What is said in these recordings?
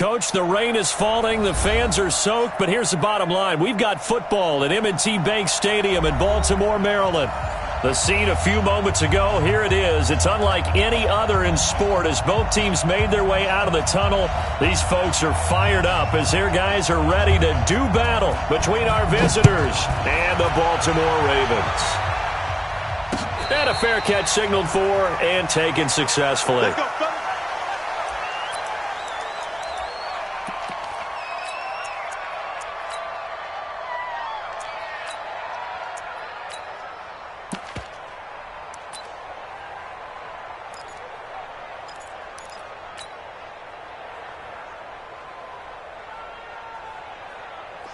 Coach, the rain is falling, the fans are soaked, but here's the bottom line. We've got football at M&T Bank Stadium in Baltimore, Maryland. The scene a few moments ago, here it is. It's unlike any other in sport as both teams made their way out of the tunnel. These folks are fired up as their guys are ready to do battle between our visitors and the Baltimore Ravens. And a fair catch signaled for and taken successfully. Let's go, fellas.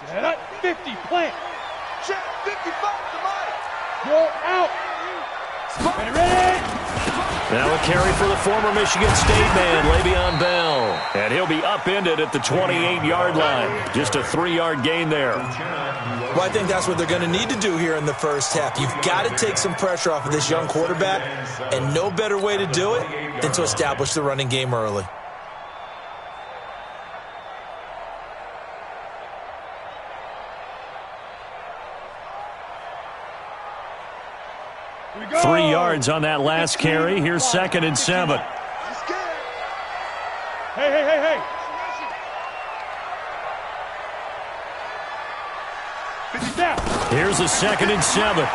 Set up, 50, plant. Check, 55 to Mike. Go out. Ready. Now a carry for the former Michigan State man, Le'Veon Bell. And he'll be upended at the 28-yard line. Just a 3-yard gain there. Well, I think that's what they're going to need to do here in the first half. You've got to take some pressure off of this young quarterback, and no better way to do it than to establish the running game early. 3 yards on that last carry. Here's 2nd and 7. Hey. Here's a 2nd and 7.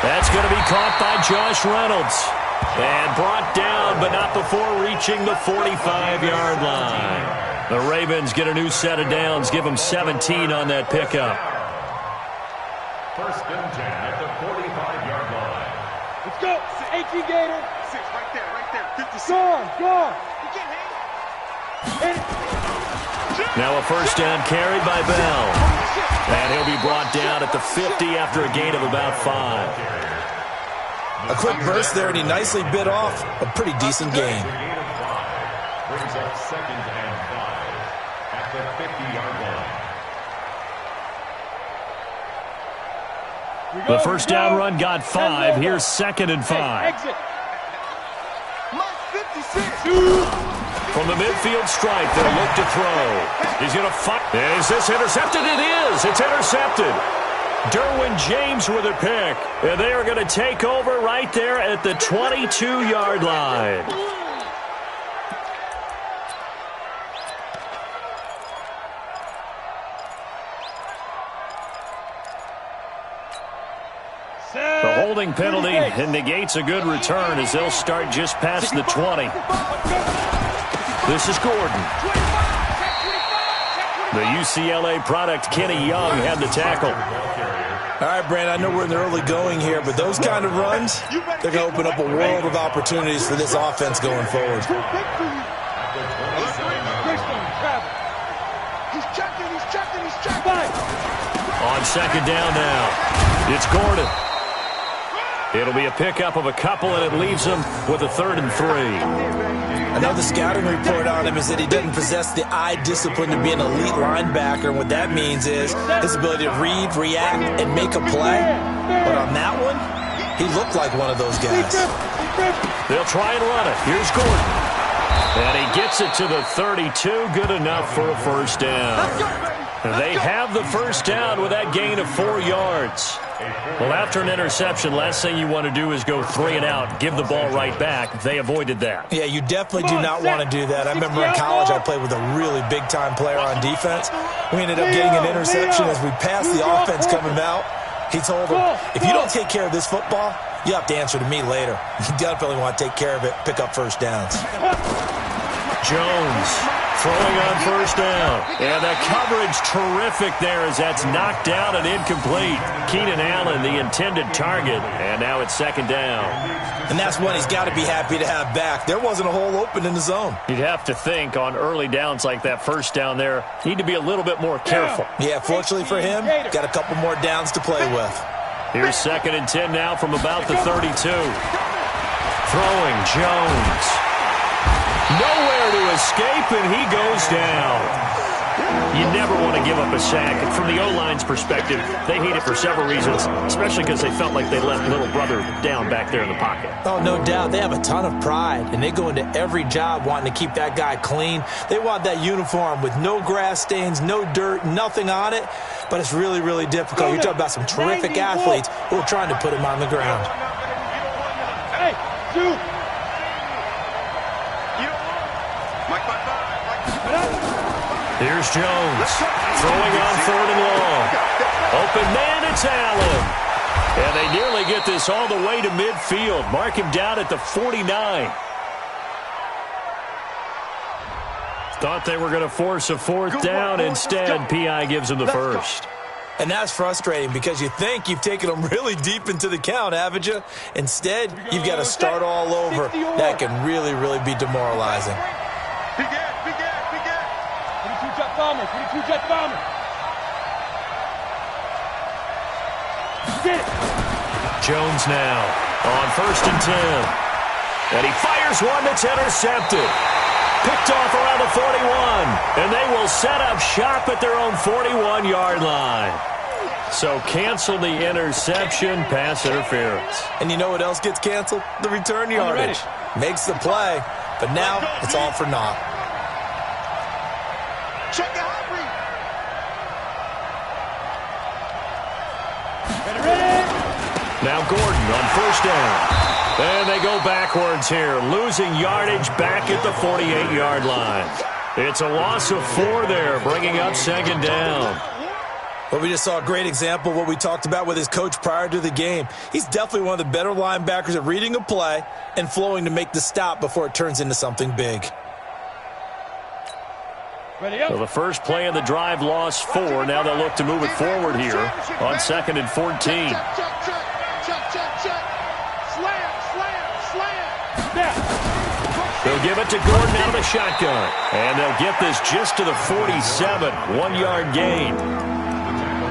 That's going to be caught by Josh Reynolds. And brought down, but not before reaching the 45-yard line. The Ravens get a new set of downs, give them 17 on that pickup. 1st and 10 at the 45-yard line. Let's go. 18 Gator. 6 right there. 56. Go. You get hit. Now a first down carried by Bell. And he'll be brought down at the 50 after a gain of about 5. A quick burst there, and he nicely bit off a pretty decent gain. Brings up 2nd and 5 at the 50-yard line. The first down run got 5. Here's 2nd and 5. Exit. Mike, 56. From the midfield stripe, they'll look to throw. He's going to fight. Is this intercepted? It is. It's intercepted. Derwin James with a pick. And they are going to take over right there at the 22-yard line. The holding penalty negates a good return as they'll start just past the 20. This is Gordon. The UCLA product, Kenny Young, had the tackle. All right, Brand, I know we're in the early going here, but those kind of runs, they're going to open up a world of opportunities for this offense going forward. He's checking. On 2nd down now, it's Gordon. It'll be a pickup of a couple, and it leaves him with a 3rd and 3. Another scouting report on him is that he doesn't possess the eye discipline to be an elite linebacker, and what that means is his ability to read, react, and make a play. But on that one, he looked like one of those guys. They'll try and run it. Here's Gordon. And he gets it to the 32. Good enough for a first down. They have the first down with that gain of 4 yards. Well, after an interception, last thing you want to do is go 3 and out, give the ball right back. They avoided that. Yeah, you definitely do not want to do that. I remember in college I played with a really big-time player on defense. We ended up getting an interception as we passed the offense coming out. He told him, if you don't take care of this football, you have to answer to me later. You definitely want to take care of it, pick up first downs. Jones throwing on first down. And the coverage terrific there as that's knocked down and incomplete. Keenan Allen, the intended target. And now it's 2nd down. And that's one he's got to be happy to have back. There wasn't a hole open in the zone. You'd have to think on early downs like that first down there, need to be a little bit more careful. Yeah, fortunately for him, got a couple more downs to play with. Here's 2nd and 10 now from about the 32. Throwing Jones. Nowhere to escape, and he goes down. You never want to give up a sack. And from the O-line's perspective, they hate it for several reasons, especially because they felt like they left little brother down back there in the pocket. Oh, no doubt. They have a ton of pride, and they go into every job wanting to keep that guy clean. They want that uniform with no grass stains, no dirt, nothing on it, but it's really, really difficult. You're talking about some terrific athletes who are trying to put him on the ground. Hey, two. Here's Jones, throwing on 4th and long. Open man, it's Allen. And they nearly get this all the way to midfield. Mark him down at the 49. Thought they were going to force a 4th down. Instead, P.I. gives him the first. And that's frustrating because you think you've taken them really deep into the count, haven't you? Instead, you've got to start all over. That can really, really be demoralizing. Bombers, 22 jet bombers. Get it. Jones now on 1st and 10. And he fires one that's intercepted. Picked off around the 41. And they will set up shop at their own 41-yard line. So cancel the interception, pass interference. And you know what else gets canceled? The return yardage. Makes the play, but now it's all for naught. Check it out. Now Gordon on 1st down. And they go backwards here, losing yardage back at the 48-yard line. It's a loss of 4 there, bringing up 2nd down. Well, we just saw a great example of what we talked about with his coach prior to the game. He's definitely one of the better linebackers at reading a play and flowing to make the stop before it turns into something big. So the first play of the drive lost 4. Now they'll look to move it forward here on 2nd and 14. They'll give it to Gordon out of the shotgun. And they'll get this just to the 47. 1-yard gain.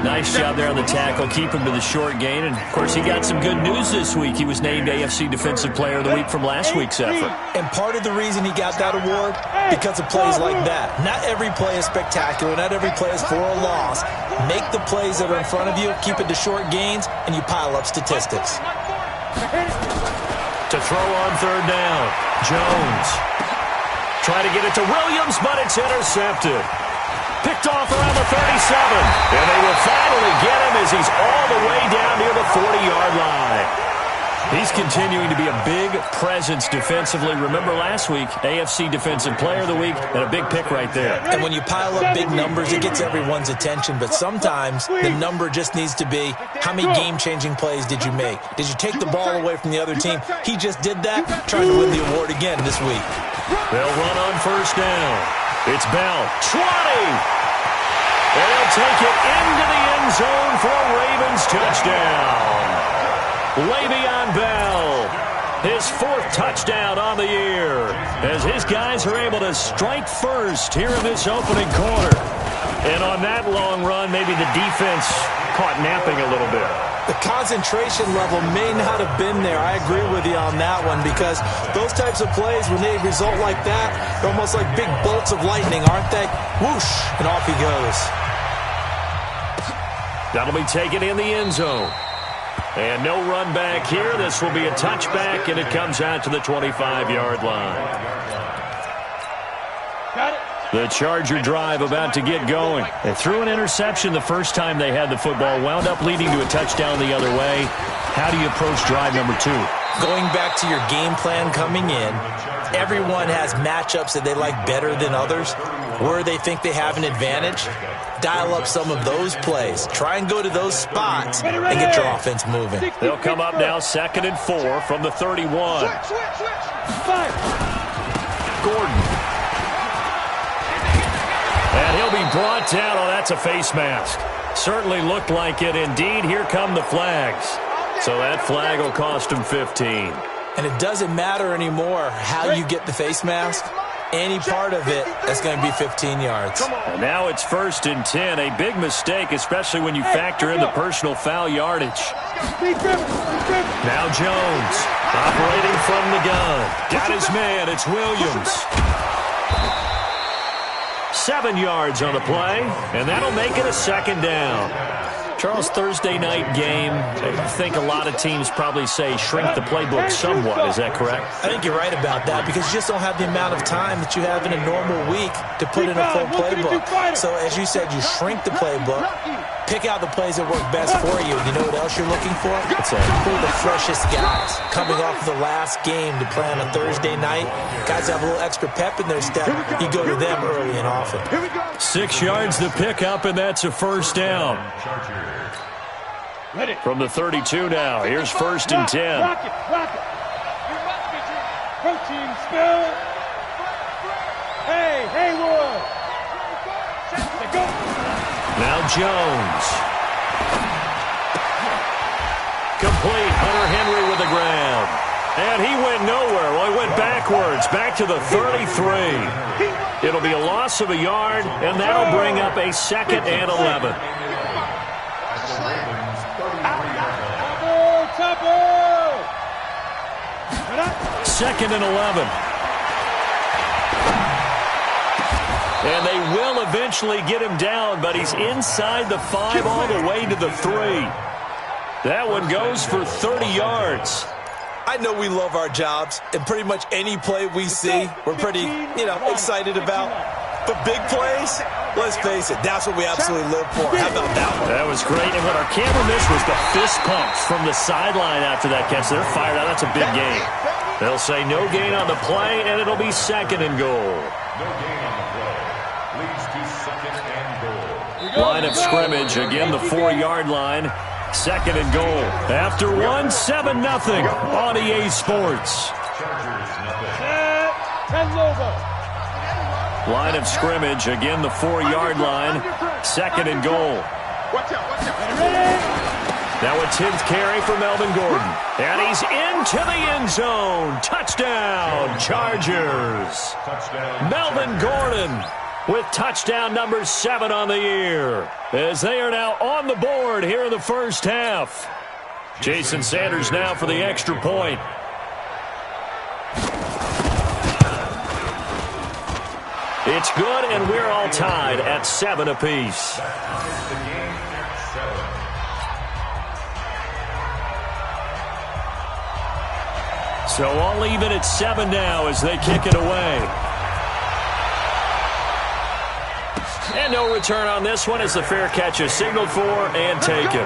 Nice job there on the tackle. Keep him to the short gain. And, of course, he got some good news this week. He was named AFC Defensive Player of the Week from last week's effort. And part of the reason he got that award, because of plays like that. Not every play is spectacular. Not every play is for a loss. Make the plays that are in front of you, keep it to short gains, and you pile up statistics. To throw on 3rd down, Jones. Try to get it to Williams, but it's intercepted. Picked off around the 37. And they will finally get him as he's all the way down near the 40-yard line. He's continuing to be a big presence defensively. Remember last week, AFC Defensive Player of the Week, and a big pick right there. And when you pile up big numbers, it gets everyone's attention. But sometimes the number just needs to be, how many game-changing plays did you make? Did you take the ball away from the other team? He just did that, trying to win the award again this week. They'll run on 1st down. It's Bell. 20! And he'll take it into the end zone for a Ravens touchdown. Le'Veon Bell, his 4th touchdown on the year, as his guys are able to strike first here in this opening quarter. And on that long run, maybe the defense caught napping a little bit. The concentration level may not have been there. I agree with you on that one, because those types of plays, when they result like that, they're almost like big bolts of lightning, aren't they? Whoosh, and off he goes. That'll be taken in the end zone. And no run back here. This will be a touchback, and it comes out to the 25-yard line. Got it. The Charger drive about to get going. They threw an interception the first time they had the football, wound up leading to a touchdown the other way. How do you approach drive number 2? Going back to your game plan coming in, everyone has matchups that they like better than others, where they think they have an advantage. Dial up some of those plays. Try and go to those spots and get your offense moving. They'll come up now 2nd and 4 from the 31. Gordon. And he'll be brought down. Oh, that's a face mask. Certainly looked like it. Indeed, here come the flags. So that flag will cost him 15. And it doesn't matter anymore how you get the face mask. Any part of it, that's going to be 15 yards. And now it's 1st and 10. A big mistake, especially when you factor in the personal foul yardage. Now Jones, operating from the gun. Got his man. It's Williams. 7 yards on the play, and that'll make it a second down. Charles, Thursday night game, I think a lot of teams probably say shrink the playbook somewhat. Is that correct? I think you're right about that because you just don't have the amount of time that you have in a normal week to put in a full playbook. So as you said, you shrink the playbook, pick out the plays that work best for you. You know what else you're looking for? Who are the freshest guys coming off of the last game to play on a Thursday night? Guys have a little extra pep in their step. You go to them early and often. 6 yards to pick up, and that's a first down. From the 32 now, here's 1st and 10. Rock it. Protein spill. Hey, Haywood. Go. Now Jones. Complete. Hunter Henry with the grab. And he went nowhere. Well, he went backwards, back to the 33. It'll be a loss of a yard, and that'll bring up a 2nd and 11. Second and 11. And they will eventually get him down, but he's inside the 5 all the way to the 3. That one goes for 30 yards. I know we love our jobs, and pretty much any play we see, we're pretty, excited about. But big plays, let's face it, that's what we absolutely live for. How about that one? That was great. And what our camera missed was the fist pumps from the sideline after that catch. They're fired out. That's a big gain. They'll say no gain on the play, and it'll be 2nd and goal. No gain on the play. Leads to 2nd and goal. Line of scrimmage, again the 4-yard line. 2nd and goal. After 1, 7-0 on EA Sports. Chargers, Logo. Line of scrimmage, again the 4-yard line. 2nd and goal. Watch out. Now a 10th carry for Melvin Gordon. And he's into the end zone. Touchdown, Chargers. touchdown. Melvin Gordon with touchdown number 7 on the year, as they are now on the board here in the first half. Jason Sanders now for the extra point. It's good, and we're all tied at 7 apiece. The game at 7. So all even at 7 now as they kick it away. And no return on this one as the fair catch is signaled for and taken. The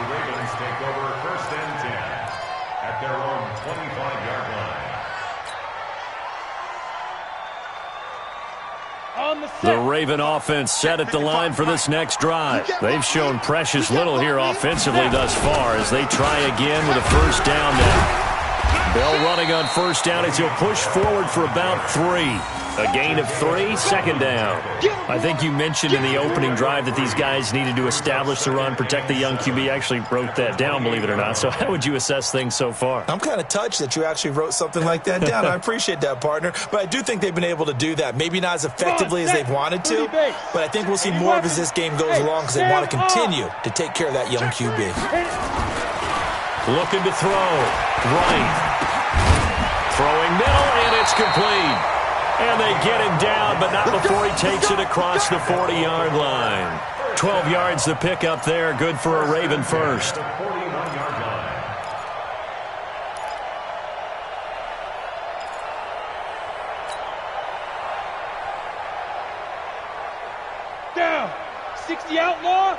Ravens take over 1st and 10 at their own 25-yard line. The Raven offense set at the line for this next drive. They've shown precious little here offensively thus far as they try again with a first down now. Bell running on first down as he'll push forward for about 3. A gain of 3, 2nd down. I think you mentioned in the opening drive that these guys needed to establish the run, protect the young QB. I actually wrote that down, believe it or not. So how would you assess things so far? I'm kind of touched that you actually wrote something like that down. I appreciate that, partner. But I do think they've been able to do that. Maybe not as effectively as they've wanted to, but I think we'll see more of as this game goes along because they want to continue to take care of that young QB. Looking to throw. Right. Throwing middle, and it's complete. And they get him down, but not before he takes it across the 40-yard line. 12 yards to pick up there. Good for a Raven first. 41-yard line. Down. 60 outlaw.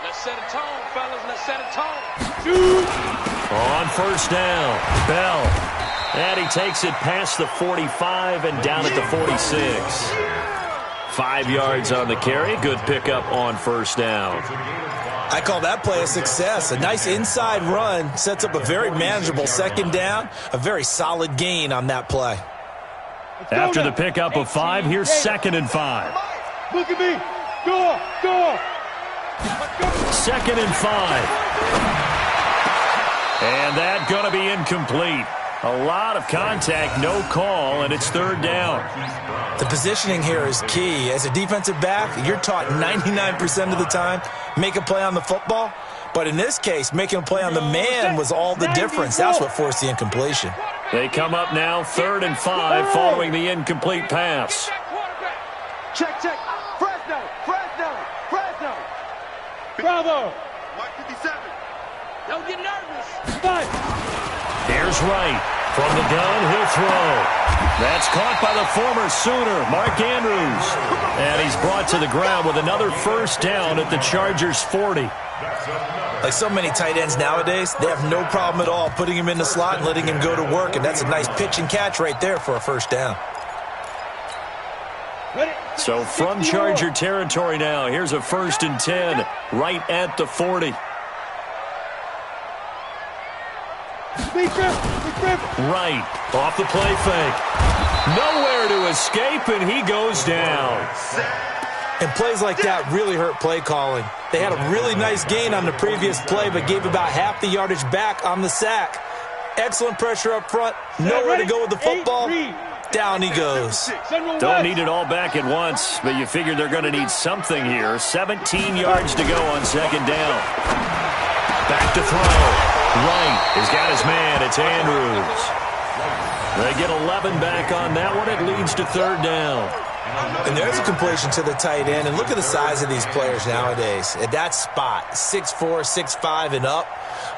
Let's set a tone, fellas. Let's set a tone. Shoot. On first down, Bell. And he takes it past the 45 and down at the 46. 5 yards on the carry. Good pickup on first down. I call that play a success. A nice inside run sets up a very manageable 2nd down. A very solid gain on that play. After the pickup of 5, here's 2nd and 5. Look at me. Go. 2nd and 5. And that going to be incomplete. A lot of contact, no call, and it's 3rd down. The positioning here is key. As a defensive back, you're taught 99% of the time, make a play on the football. But in this case, making a play on the man was all the difference. That's what forced the incompletion. They come up now 3rd and 5 following the incomplete pass. Check, check. Fresno. Bravo. Mike 57. Don't get nervous. Fight. Here's Wright. From the gun, he'll throw. That's caught by the former Sooner, Mark Andrews. And he's brought to the ground with another first down at the Chargers' 40. Like so many tight ends nowadays, they have no problem at all putting him in the slot and letting him go to work, and that's a nice pitch and catch right there for a first down. So from Charger territory now, here's a 1st and 10 right at the 40. Right, off the play fake. Nowhere to escape, and he goes down. And plays like that really hurt play calling. They had a really nice gain on the previous play, but gave about half the yardage back on the sack. Excellent pressure up front. Nowhere to go with the football. Down he goes. Don't need it all back at once, but you figure they're going to need something here. 17 yards to go on 2nd down. Back to throw. Wright has got his man. It's Andrews. They get 11 back on that one. It leads to 3rd down. And there's a completion to the tight end. And look at the size of these players nowadays. At that spot, 6'4", 6'5", and up.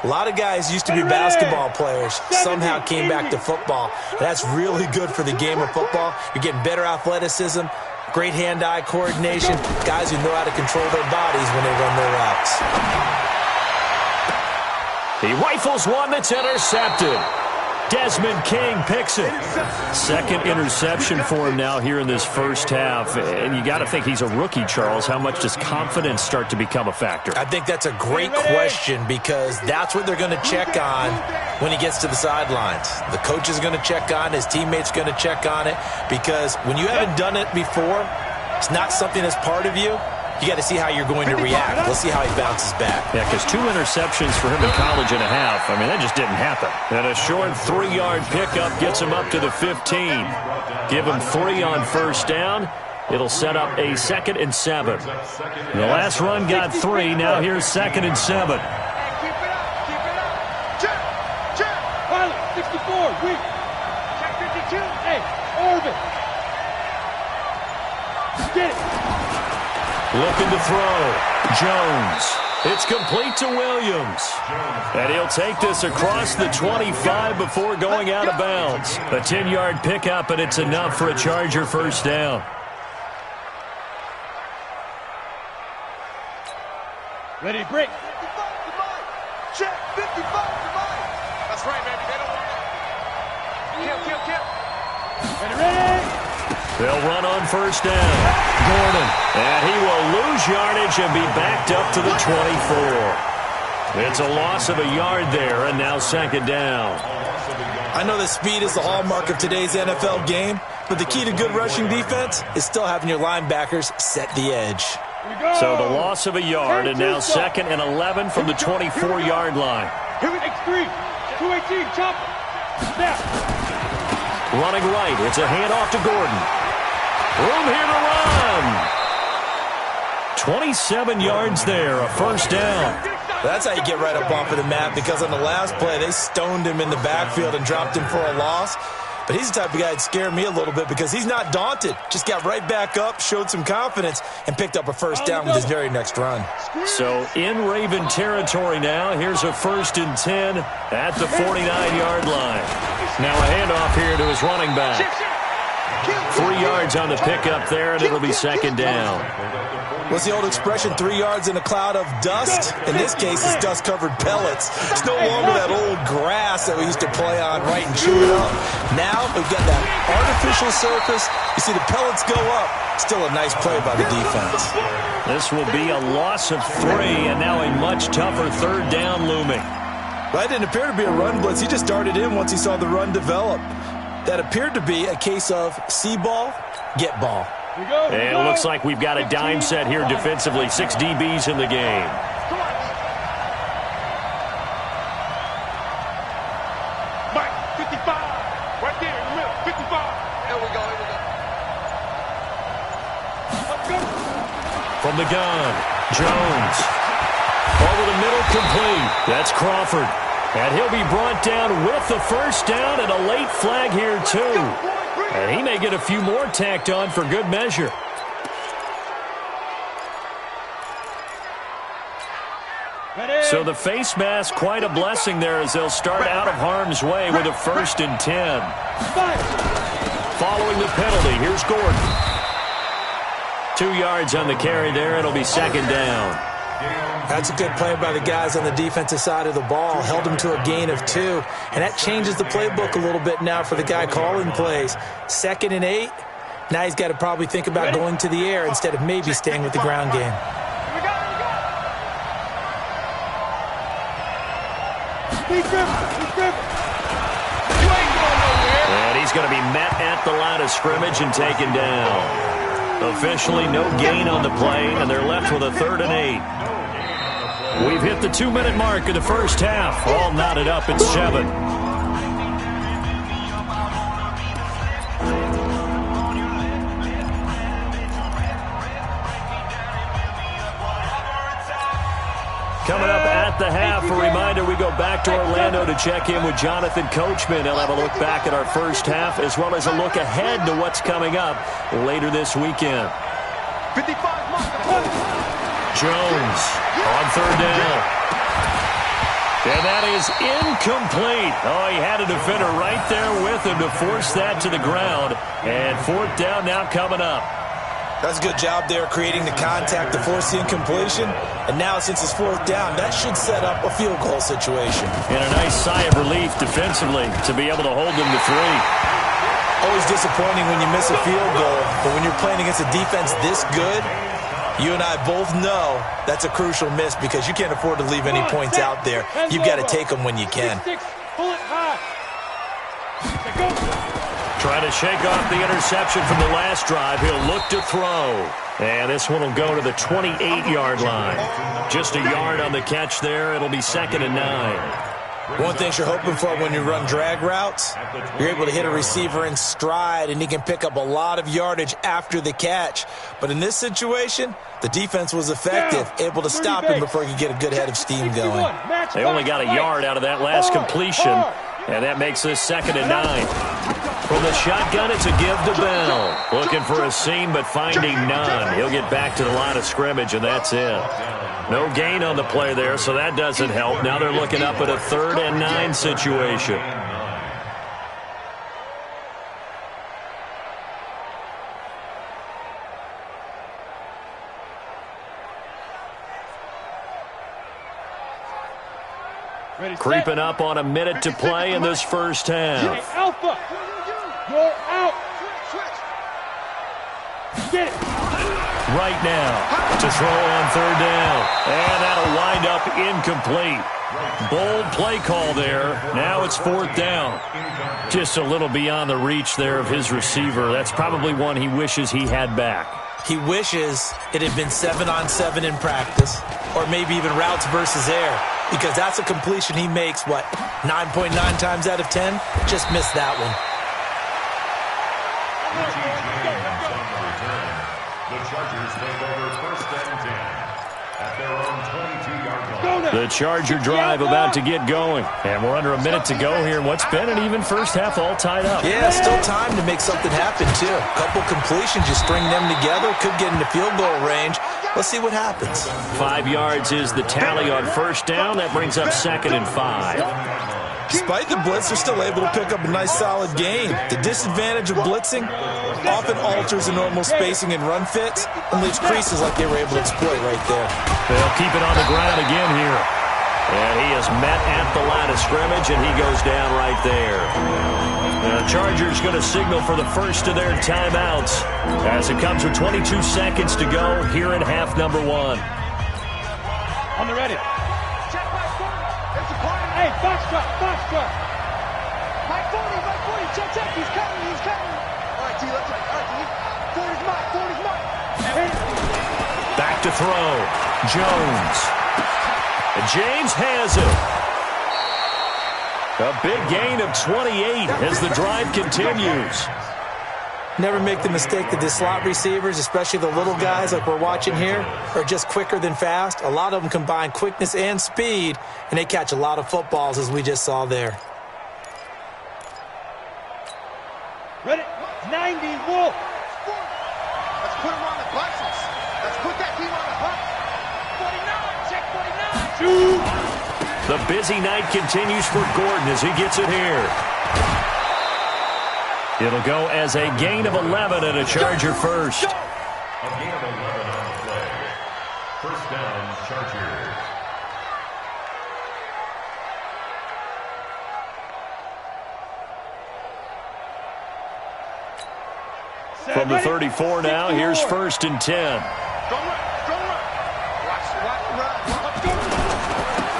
A lot of guys used to be basketball players, somehow came back to football. That's really good for the game of football. You're getting better athleticism, great hand-eye coordination, guys who know how to control their bodies when they run their routes. He rifles one that's intercepted. Desmond King picks it. 2nd interception for him now here in this first half. And you got to think he's a rookie, Charles. How much does confidence start to become a factor? I think that's a great question because that's what they're going to check on when he gets to the sidelines. The coach is going to check on, his teammates going to check on it, because when you haven't done it before, it's not something that's part of you. You got to see how you're going to react. We'll see how he bounces back. Yeah, because 2 interceptions for him in college and a half. I mean, that just didn't happen. And a short 3-yard pickup gets him up to the 15. Give him 3 on 1st down. It'll set up a 2nd and 7. The last run got 3. Now here's 2nd and 7. Keep it up. Check. Pilot, 64. Weak. Check 52. Hey, Orbit. Get it. Looking to throw. Jones. It's complete to Williams. And he'll take this across the 25 before going out of bounds. A 10-yard pickup, and it's enough for a Charger first down. Ready, break. 55 to Mike. Check. 55 to Mike. That's right, baby. They don't want that. Kill. Ready. They'll run on first down. Gordon. And he will lose yardage and be backed up to the 24. It's a loss of a yard there, and now 2nd down. I know that speed is the hallmark of today's NFL game, but the key to good rushing defense is still having your linebackers set the edge. So the loss of a yard, and now 2nd and 11 from the 24-yard line. Here we X3. 218. Chop. Snap. Running right. It's a handoff to Gordon. Room here to run. 27 yards there, a first down. That's how you get right up off of the map, because on the last play, they stoned him in the backfield and dropped him for a loss. But he's the type of guy that scared me a little bit because he's not daunted. Just got right back up, showed some confidence, and picked up a first down with his very next run. So in Raven territory now, here's a 1st and 10 at the 49-yard line. Now a handoff here to his running back. 3 yards on the pickup there, and it'll be 2nd down. What's the old expression, 3 yards in a cloud of dust? In this case, it's dust-covered pellets. It's no longer that old grass that we used to play on, right, and chew it up. Now we've got that artificial surface. You see the pellets go up. Still a nice play by the defense. This will be a loss of 3, and now a much tougher 3rd down looming. That didn't appear to be a run blitz. He just darted in once he saw the run develop. That appeared to be a case of see ball, get ball. And it looks like we've got a dime set here defensively. 6 DBs in the game. Mike, 55. Right there in the middle. 55. Here we go. From the gun, Jones. Over the middle, complete. That's Crawford. And he'll be brought down with the first down, and a late flag here, too. And he may get a few more tacked on for good measure. So the face mask, quite a blessing there as they'll start out of harm's way with a 1st and 10. Following the penalty, here's Gordon. 2 yards on the carry there. It'll be 2nd down. That's a good play by the guys on the defensive side of the ball. Held them to a gain of 2. And that changes the playbook a little bit now for the guy calling plays. 2nd and 8. Now he's got to probably think about going to the air instead of maybe staying with the ground game. And he's going to be met at the line of scrimmage and taken down. Officially no gain on the play, and they're left with a 3rd and 8. We've hit the 2-minute mark of the first half. All knotted up at 7. Coming up at the half, a reminder, we go back to Orlando to check in with Jonathan Coachman. He'll have a look back at our first half as well as a look ahead to what's coming up later this weekend. 55 Jones on 3rd down. And that is incomplete. Oh, he had a defender right there with him to force that to the ground. And 4th down now coming up. That's a good job there creating the contact to force the incompletion. And now since it's 4th down, that should set up a field goal situation. And a nice sigh of relief defensively to be able to hold them to 3. Always disappointing when you miss a field goal, but when you're playing against a defense this good, you and I both know that's a crucial miss because you can't afford to leave any points out there. You've got to take them when you can. Trying to shake off the interception from the last drive. He'll look to throw. And this one will go to the 28-yard line. Just a yard on the catch there. It'll be 2nd and 9. One thing you're hoping for when you run drag routes, you're able to hit a receiver in stride, and he can pick up a lot of yardage after the catch. But in this situation, the defense was effective, able to stop him before he could get a good head of steam going. They only got a yard out of that last completion, and that makes this 2nd and 9. From the shotgun, it's a give to Bell. Looking for a seam, but finding none. He'll get back to the line of scrimmage, and that's it. No gain on the play there, so that doesn't help. Now they're looking up at a 3rd and 9 situation. Creeping up on a minute to play in this first half. Alpha, you're out. Get it. Right now to throw on 3rd down. And that'll wind up incomplete. Bold play call there. Now it's 4th down. Just a little beyond the reach there of his receiver. That's probably one he wishes he had back. He wishes it had been 7-on-7 in practice, or maybe even routes versus air, because that's a completion he makes, 9.9 times out of 10? Just missed that one. The Chargers take over 1st and 10 at their own 22-yard line. The Charger drive about to get going. And we're under a minute to go here in what's been an even first half all tied up. Yeah, still time to make something happen, too. A couple completions, you string them together, could get into field goal range. Let's see what happens. 5 yards is the tally on 1st down. That brings up 2nd and 5. Despite the blitz, they're still able to pick up a nice solid gain. The disadvantage of blitzing often alters the normal spacing and run fits and leaves creases like they were able to exploit right there. They'll keep it on the ground again here. And he is met at the line of scrimmage, and he goes down right there. The Chargers going to signal for the first of their timeouts as it comes with 22 seconds to go here in half number 1. On the ready. Hey, box truck. Mike 40, check, he's cutting. All right, T, let's right. All right, T. 40's mine. Back to throw. Jones. And James has it. A big gain of 28 as the drive continues. Never make the mistake that the slot receivers, especially the little guys like we're watching here, are just quicker than fast. A lot of them combine quickness and speed, and they catch a lot of footballs, as we just saw there. Ready? 90 Wolf. Let's put him on the buses. Let's put that team on the bus. 49, check 49. Shoot. The busy night continues for Gordon as he gets it here. It'll go as a gain of 11 and a Charger first. A gain of 11 on the play. First down, Chargers. From the 34 now, here's 1st and 10. Go run.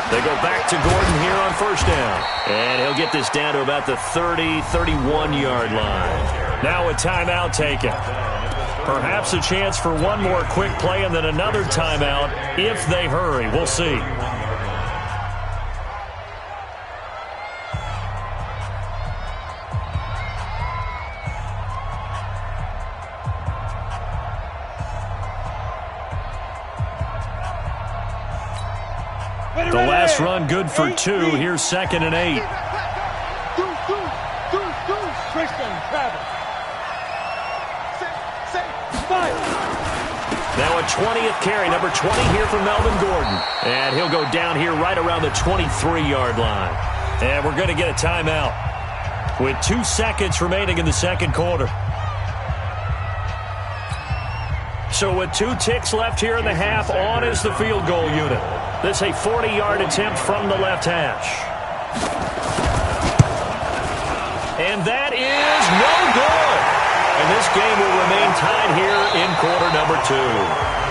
They go back to Gordon here on 1st down. And he'll get this down to about the 30, 31-yard line. Now a timeout taken. Perhaps a chance for one more quick play and then another timeout if they hurry. We'll see. The last run good for 2. Here's 2nd and 8. Now a 20th carry, number 20 here for Melvin Gordon. And he'll go down here right around the 23-yard line. And we're going to get a timeout with 2 seconds remaining in the second quarter. So with 2 ticks left here in the half, on is the field goal unit. This a 40-yard attempt from the left hash. And that is no good. And this game will remain tied here in quarter number 2.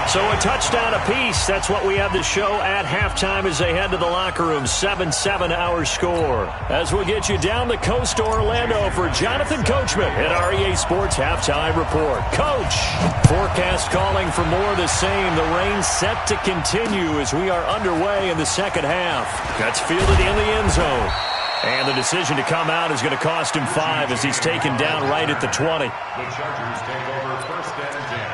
So a touchdown apiece. That's what we have to show at halftime as they head to the locker room. 7-7 our score. As we'll get you down the coast to Orlando for Jonathan Coachman at REA Sports Halftime Report. Coach, forecast calling for more of the same. The rain set to continue as we are underway in the second half. That's fielded in the end zone. And the decision to come out is going to cost him 5 as he's taken down right at the 20. The Chargers take over 1st and 10.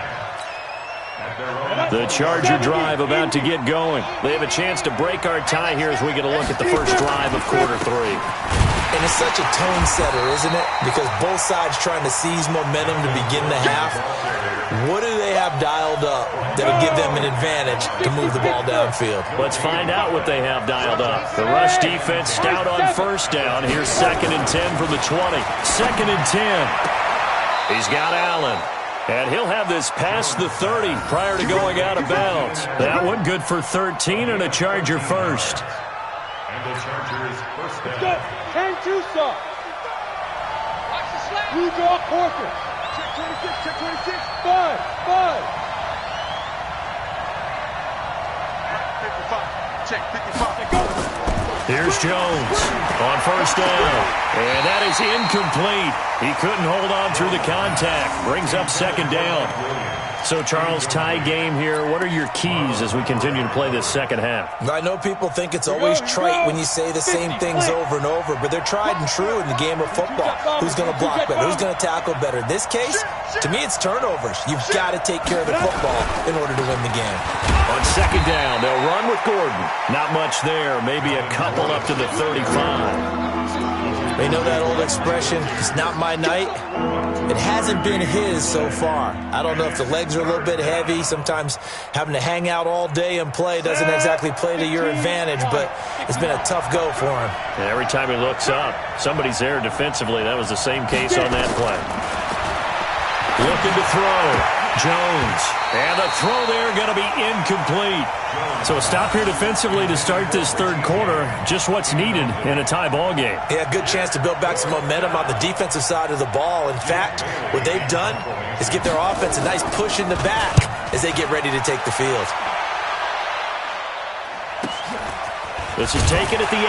The Charger drive about to get going. They have a chance to break our tie here as we get a look at the first drive of quarter 3. And it's such a tone setter, isn't it? Because both sides trying to seize momentum to begin the half. What do they have dialed up that'll give them an advantage to move the ball downfield? Let's find out what they have dialed up. The rush defense stout on 1st down. Here's 2nd and 10 from the 20. 2nd and 10. He's got Allen. And he'll have this past the 30 prior to going out of bounds. That one good for 13 and a Charger first. And the Chargers first down. Go. Hang two, sir. Watch the slap. You draw quarter. Check 26. 5. 55. Check 55. Here's Jones on 1st down. And that is incomplete. He couldn't hold on through the contact. Brings up 2nd down. So, Charles, tie game here. What are your keys as we continue to play this second half? I know people think it's always trite when you say the same things over and over, but they're tried and true in the game of football. Who's going to block better? Who's going to tackle better? In this case, to me, it's turnovers. You've got to take care of the football in order to win the game. On 2nd down, they'll run with Gordon. Not much there. Maybe a couple up to the 35. They know that old expression, it's not my night. It hasn't been his so far. I don't know if the legs are a little bit heavy. Sometimes having to hang out all day and play doesn't exactly play to your advantage, but it's been a tough go for him. And every time he looks up, somebody's there defensively. That was the same case on that play. Looking to throw. Jones. And the throw there going to be incomplete. So a stop here defensively to start this third quarter. Just what's needed in a tie ball game. Yeah, good chance to build back some momentum on the defensive side of the ball. In fact, what they've done is give their offense a nice push in the back as they get ready to take the field. This is taken at the 18.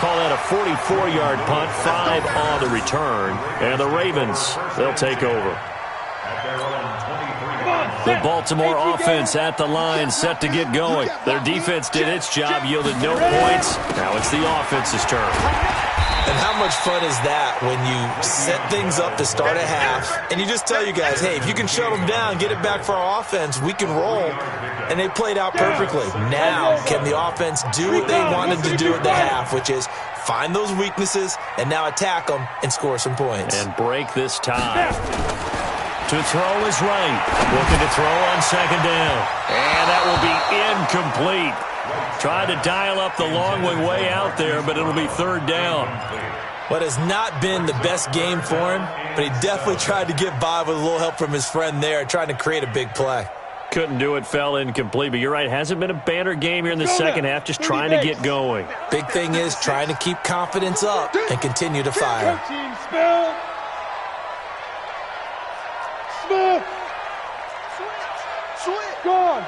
Call that a 44-yard punt, 5 on the return. And the Ravens, they'll take over. The Baltimore offense at the line, set to get going. Their defense did its job, yielded no points. Now it's the offense's turn. And how much fun is that when you set things up to start a half, and you just tell you guys, hey, if you can shut them down, get it back for our offense, we can roll. And they played out perfectly. Now, can the offense do what they wanted to do at the half, which is find those weaknesses and now attack them and score some points. And break this tie. To throw is right. Looking to throw on 2nd down. And that will be incomplete. Tried to dial up the long way out there, but it'll be third down. What has not been the best game for him, but he definitely tried to get by with a little help from his friend there, trying to create a big play. Couldn't do it, fell incomplete, but you're right, hasn't been a banner game here in the second half, just trying to get going. Big thing is trying to keep confidence up and continue to fire. Smith! Gone!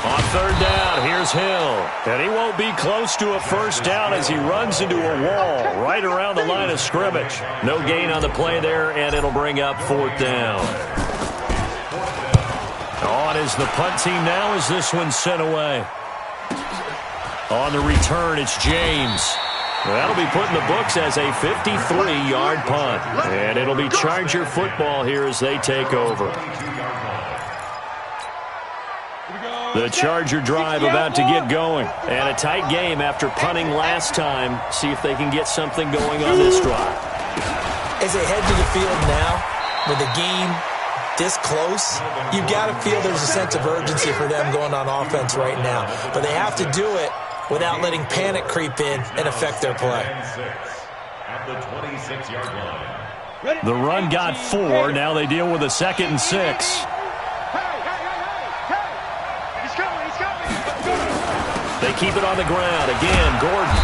On third down, here's Hill. And he won't be close to a first down as he runs into a wall right around the line of scrimmage. No gain on the play there, and it'll bring up fourth down. On is the punt team now as this one's sent away. On the return, it's James. That'll be put in the books as a 53-yard punt. And it'll be Charger football here as they take over. The Charger drive about to get going. And a tight game after punting last time. See if they can get something going on this drive. As they head to the field now, with the game this close, you've got to feel there's a sense of urgency for them going on offense right now. But they have to do it without letting panic creep in and affect their play. At the 26-yard line. The run got 4. Now they deal with a 2nd and 6. They keep it on the ground. Again, Gordon.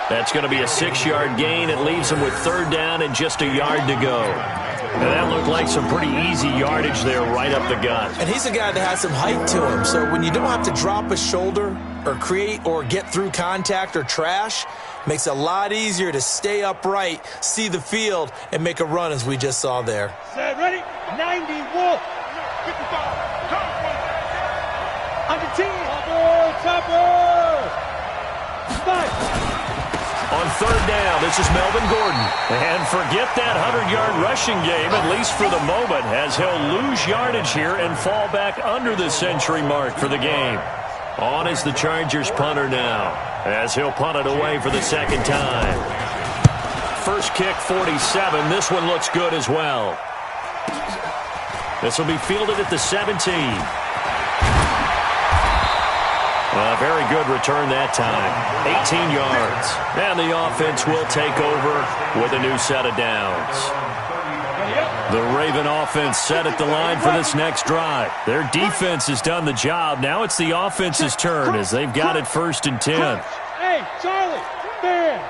That's going to be a 6-yard gain. It leaves them with third down and just a yard to go. And that looked like some pretty easy yardage there right up the gut. And he's a guy that has some height to him. So when you don't have to drop a shoulder or create or get through contact or trash, makes it a lot easier to stay upright, see the field, and make a run as we just saw there. Set, ready? 90, Wolf. 55. Under 10. Topper. Five. On third down, this is Melvin Gordon. And forget that 100-yard rushing game, at least for the moment, as he'll lose yardage here and fall back under the century mark for the game. On is the Chargers punter now, as he'll punt it away for the second time. First kick, 47. This one looks good as well. This will be fielded at the 17. A very good return that time. 18 yards. And the offense will take over with a new set of downs. The Raven offense set at the line for this next drive. Their defense has done the job. Now it's the offense's turn as they've got it 1st and 10. Hey, Charlie. Bam.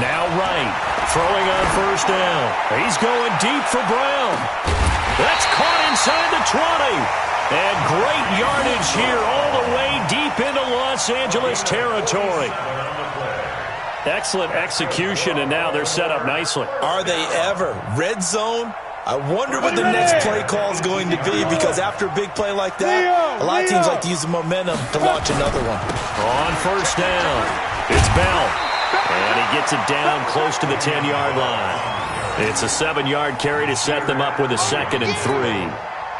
Now right. Throwing on first down. He's going deep for Brown. That's caught inside the 20. And great yardage here all the way deep into Los Angeles territory. Excellent execution, and now they're set up nicely. Are they ever? Red zone? I wonder what the next play call is going to be, because after a big play like that, a lot of teams like to use the momentum to launch another one. On first down, it's Bell. And he gets it down close to the 10-yard line. It's a 7-yard carry to set them up with a 2nd and 3.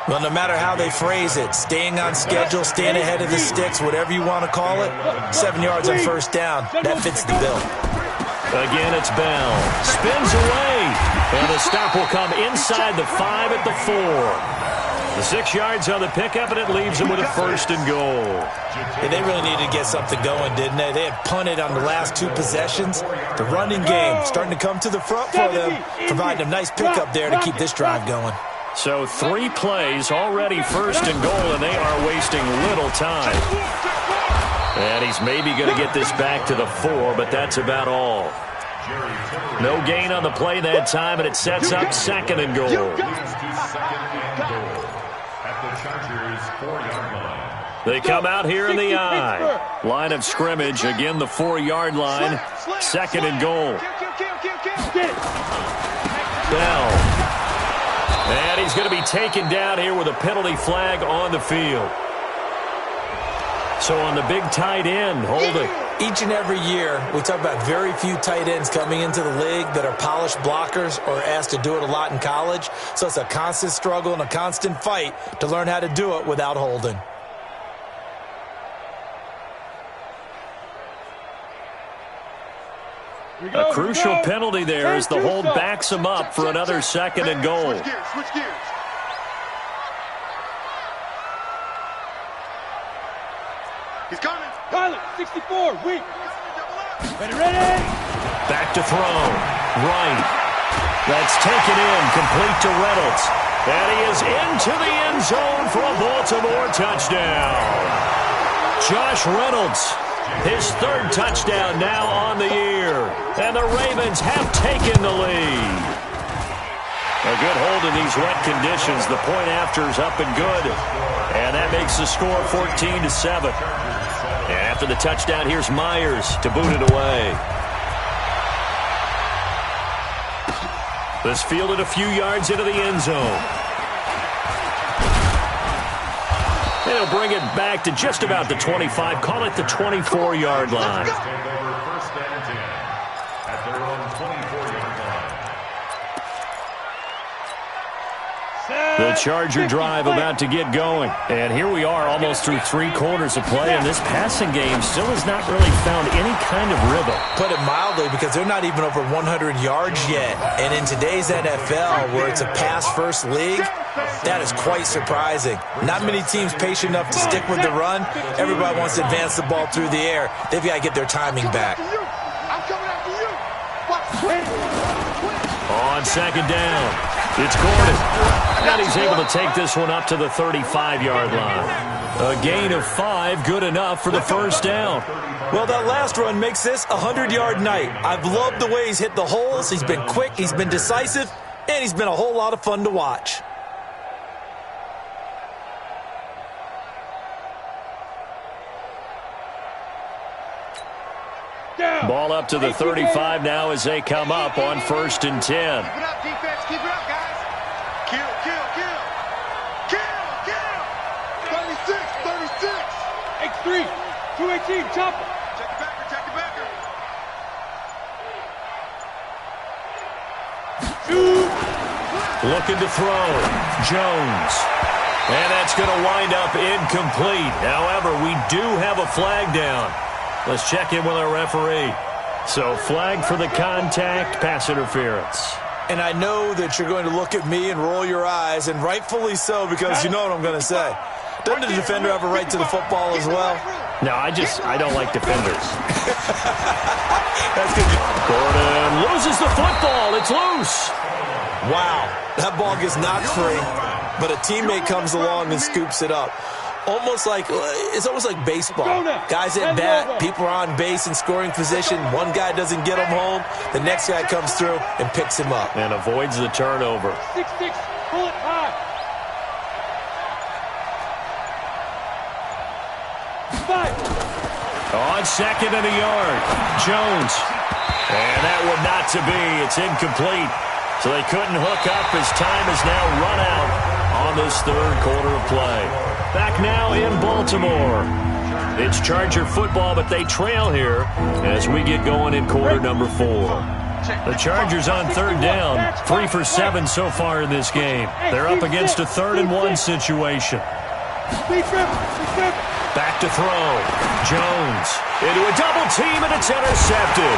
Well, no matter how they phrase it, staying on schedule, staying ahead of the sticks, whatever you want to call it, 7 yards on first down, that fits the bill. Again, it's Bell. Spins away. And the stop will come inside the 5 at the 4. The 6 yards on the pickup, and it leaves them with a 1st and goal. Yeah, they really needed to get something going, didn't they? They had punted on the last 2 possessions. The running game starting to come to the front for them, providing a nice pickup there to keep this drive going. So 3 plays, already 1st and goal, and they are wasting little time. And he's maybe going to get this back to the 4, but that's about all. No gain on the play that time, and it sets up 2nd and goal. They come out here in the I. Line of scrimmage, again the 4-yard line. 2nd and goal. Bell. And he's going to be taken down here with a penalty flag on the field. So on the big tight end, holding. Each and every year, we talk about very few tight ends coming into the league that are polished blockers or asked to do it a lot in college. So it's a constant struggle and a constant fight to learn how to do it without holding. A crucial penalty there as the hold backs him up for another 2nd and goal. Switch gears, switch gears. He's coming. Pilot, 64, weak. Ready. Back to throw. Right. That's taken in, complete to Reynolds. And he is into the end zone for a Baltimore touchdown. Josh Reynolds, his 3rd touchdown now on the year. And the Ravens have taken the lead. A good hold in these wet conditions. The point after is up and good. And that makes the score 14-7. And after the touchdown, here's Myers to boot it away. This fielded a few yards into the end zone. And he'll bring it back to just about the 25. Call it the 24-yard line. Take over 1st and 10 at their own 24-yard line. The Charger drive about to get going. And here we are almost through 3 quarters of play, and this passing game still has not really found any kind of rhythm. Put it mildly, because they're not even over 100 yards yet. And in today's NFL, where it's a pass-first league, that is quite surprising. Not many teams patient enough to stick with the run. Everybody wants to advance the ball through the air. They've got to get their timing back. I'm coming after you. Watch. On 2nd down, it's Gordon. And he's able to take this one up to the 35-yard line. A gain of 5, good enough for the 1st down. Well, that last run makes this a 100-yard night. I've loved the way he's hit the holes. He's been quick, he's been decisive, and he's been a whole lot of fun to watch. Ball up to the 35 now as they come up on 1st and 10. Keep it up, defense. Keep it up, guys. Kill. 36. X3, 218, chopper. Check the backer. Looking to throw. Jones. And that's going to wind up incomplete. However, we do have a flag down. Let's check in with our referee. So, flag for the contact, pass interference. And I know that you're going to look at me and roll your eyes, and rightfully so, because you know what I'm going to say. Doesn't the defender have a right to the football as well? No, I don't like defenders. That's good. Gordon loses the football. It's loose. Wow, that ball gets knocked free, but a teammate comes along and scoops it up. It's almost like baseball. Guys at bat, people are on base in scoring position. One guy doesn't get him home. The next guy comes through and picks him up. And avoids the turnover. 6-6, pull it high. 5. On 2nd and a yard, Jones. And that one not to be. It's incomplete. So they couldn't hook up as time is now run out on this 3rd quarter of play. Back now in Baltimore. It's Charger football, but they trail here as we get going in quarter number 4. The Chargers on 3rd down, 3 for 7 so far in this game. They're up against a 3rd and 1 situation. Back to throw. Jones into a double team, and it's intercepted.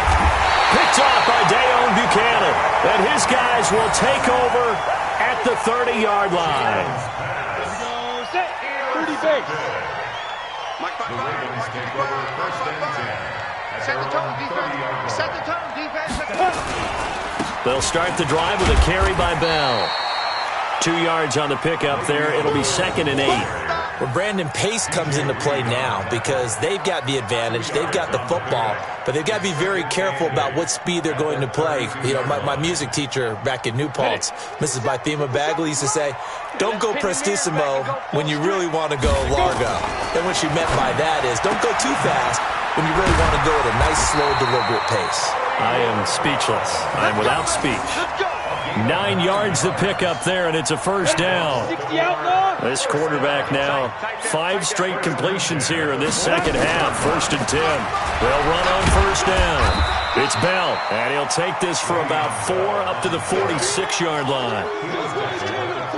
Picked off by Dayon Buchanan. And his guys will take over at the 30-yard line. 30 base. The Ravens take over 1st and 10 at their own 30-yard line. Set the tone, defense. They'll start the drive with a carry by Bell. 2 yards on the pickup there. It'll be 2nd and 8. Well, Brandon, pace comes into play now because they've got the advantage. They've got the football, but they've got to be very careful about what speed they're going to play. You know, my music teacher back in New Paltz, Mrs. Bythema Bagley, used to say, don't go prestissimo when you really want to go largo. And what she meant by that is don't go too fast when you really want to go at a nice, slow, deliberate pace. I am speechless. I am without speech. 9 yards to pick up there, and it's a 1st down. This quarterback now, 5 straight completions here in this 2nd half. 1st and 10. They'll run on 1st down. It's Bell, and he'll take this for about 4 up to the 46-yard line.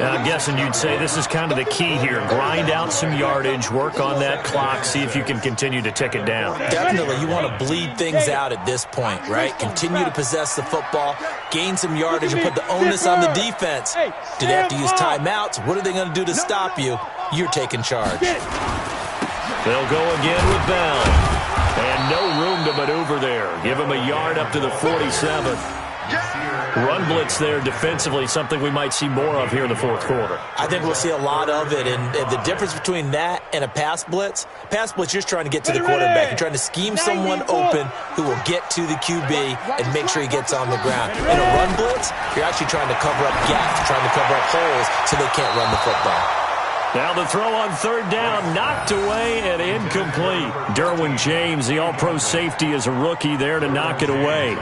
I'm guessing you'd say this is kind of the key here. Grind out some yardage, work on that clock, see if you can continue to tick it down. Definitely, you want to bleed things out at this point, right? Continue to possess the football, gain some yardage, and put the onus on the defense. Do they have to use timeouts? What are they going to do to stop you? You're taking charge. They'll go again with Bell. And no room to maneuver there. Give him a yard up to the 47. Run blitz there defensively, something we might see more of here in the fourth quarter. I think we'll see a lot of it, and the difference between that and a pass blitz, you're just trying to get to the quarterback. You're trying to scheme someone open who will get to the QB and make sure he gets on the ground. In a run blitz, you're actually trying to cover up gaps, trying to cover up holes so they can't run the football. Now the throw on third down, knocked away and incomplete. Derwin James, the all-pro safety, is a rookie there to knock it away.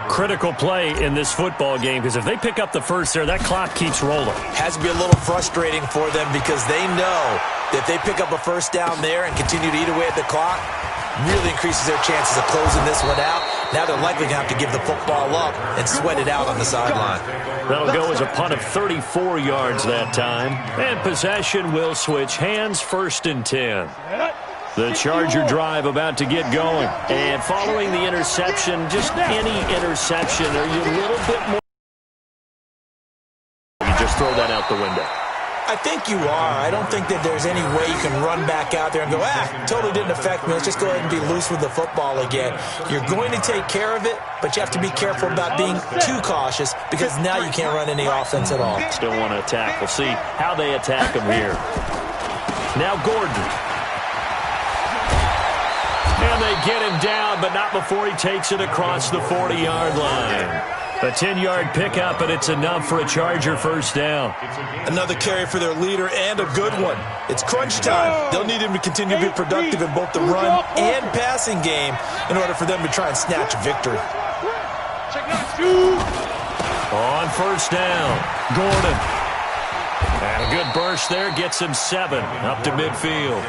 Critical play in this football game because if they pick up the first there, that clock keeps rolling. Has to be a little frustrating for them because they know that if they pick up a first down there and continue to eat away at the clock, really increases their chances of closing this one out. Now they're likely going to have to give the football up and sweat it out on the sideline. That'll go as a punt of 34 yards that time. And possession will switch hands, 1st and 10. The Charger drive about to get going. And following the interception, just any interception, are you a little bit more? You just throw that out the window. I think you are. I don't think that there's any way you can run back out there and go, totally didn't affect me. Let's just go ahead and be loose with the football again. You're going to take care of it, but you have to be careful about being too cautious because now you can't run any offense at all. Still want to attack. We'll see how they attack him here. Now Gordon. And they get him down, but not before he takes it across the 40-yard line. A 10-yard pickup, and it's enough for a Charger first down. Another carry for their leader, and a good one. It's crunch time. They'll need him to continue to be productive in both the run and passing game in order for them to try and snatch a victory. On first down, Gordon. And a good burst there gets him 7 up to midfield.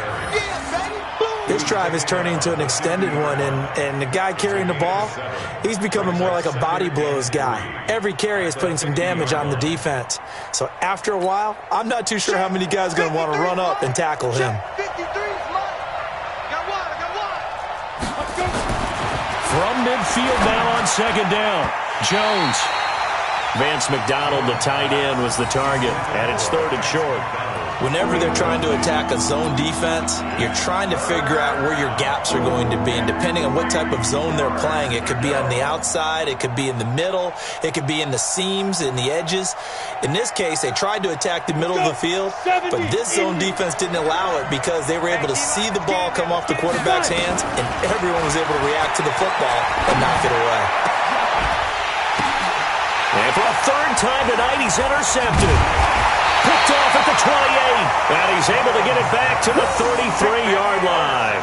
This drive is turning into an extended one, and the guy carrying the ball, he's becoming more like a body blows guy. Every carry is putting some damage on the defense. So after a while, I'm not too sure how many guys are going to want to run up and tackle him. From midfield now on 2nd down, Jones. Vance McDonald, the tight end, was the target, and it's 3rd and short. Whenever they're trying to attack a zone defense, you're trying to figure out where your gaps are going to be. And depending on what type of zone they're playing, it could be on the outside, it could be in the middle, it could be in the seams, in the edges. In this case, they tried to attack the middle of the field, but this zone defense didn't allow it because they were able to see the ball come off the quarterback's hands, and everyone was able to react to the football and knock it away. And for a 3rd time tonight, he's intercepted. Picked off at the 28, and he's able to get it back to the 33-yard line.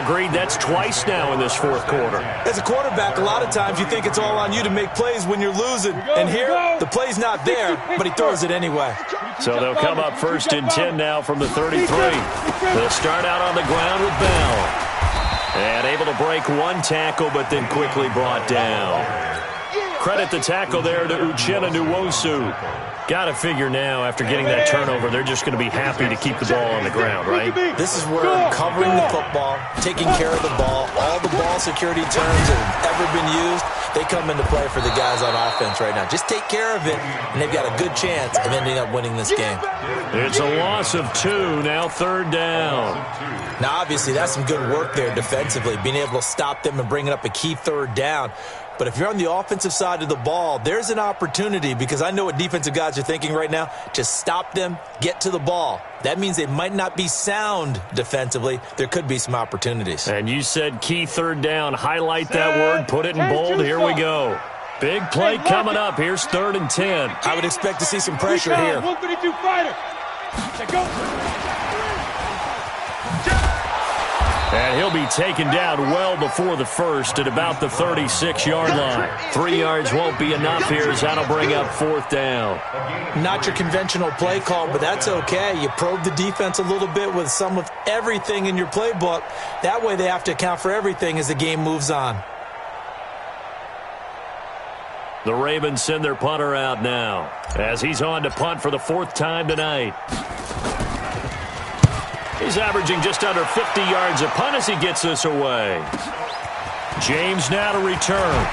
Agreed, that's twice now in this fourth quarter. As a quarterback, a lot of times you think it's all on you to make plays when you're losing. And here, the play's not there, but he throws it anyway. So they'll come up 1st and 10 now from the 33. They'll start out on the ground with Bell. And able to break one tackle, but then quickly brought down. Credit the tackle there to Uchenna Nwosu. Got to figure now, after getting that turnover, they're just going to be happy to keep the ball on the ground, right? This is where covering the football, taking care of the ball, all the ball security terms that have ever been used, they come into play for the guys on offense right now. Just take care of it, and they've got a good chance of ending up winning this game. It's a loss of 2, now 3rd down. Now, obviously, that's some good work there defensively, being able to stop them and bringing up a key 3rd down. But if you're on the offensive side of the ball, there's an opportunity because I know what defensive guys are thinking right now. Just stop them, get to the ball. That means they might not be sound defensively. There could be some opportunities. And you said key 3rd down. Highlight that word. Put it in bold. Here we go. Big play coming up. Here's 3rd and 10. I would expect to see some pressure here. 132 fighter. Go. And he'll be taken down well before the first at about the 36-yard line. 3 yards won't be enough here as that'll bring up 4th down. Not your conventional play call, but that's okay. You probe the defense a little bit with some of everything in your playbook. That way they have to account for everything as the game moves on. The Ravens send their punter out now as he's on to punt for the 4th time tonight. He's averaging just under 50 yards a punt as he gets this away. James now to return.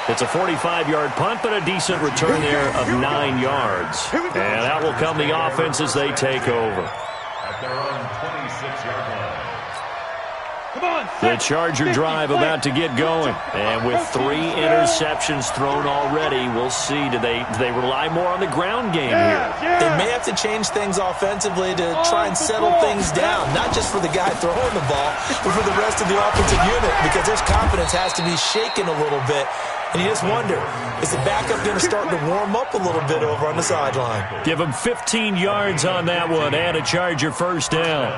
It's a 45-yard punt, but a decent return there of 9 yards. And that will come the offense as they take over. At their own 26-yard line. The Charger drive about to get going. And with 3 interceptions thrown already, we'll see. Do they rely more on the ground game here? They may have to change things offensively to try and settle things down, not just for the guy throwing the ball, but for the rest of the offensive unit, because their confidence has to be shaken a little bit. And you just wonder, is the backup going to start to warm up a little bit over on the sideline? Give him 15 yards on that one and a Charger first down.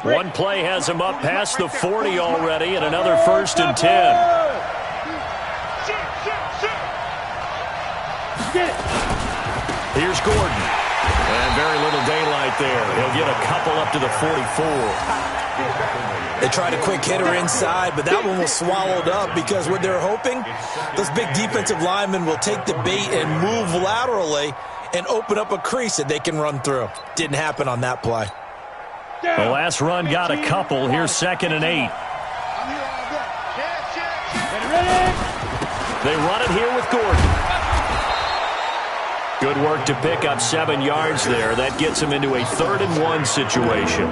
One play has him up past the 40 already, and another 1st and 10. Here's Gordon. And very little daylight there. He'll get a couple up to the 44. They tried a quick hitter inside, but that one was swallowed up because what they're hoping, those big defensive linemen will take the bait and move laterally and open up a crease that they can run through. Didn't happen on that play. The last run got a couple. Here's 2nd and 8. They run it here with Gordon. Good work to pick up 7 yards there. That gets him into a 3rd and 1 situation.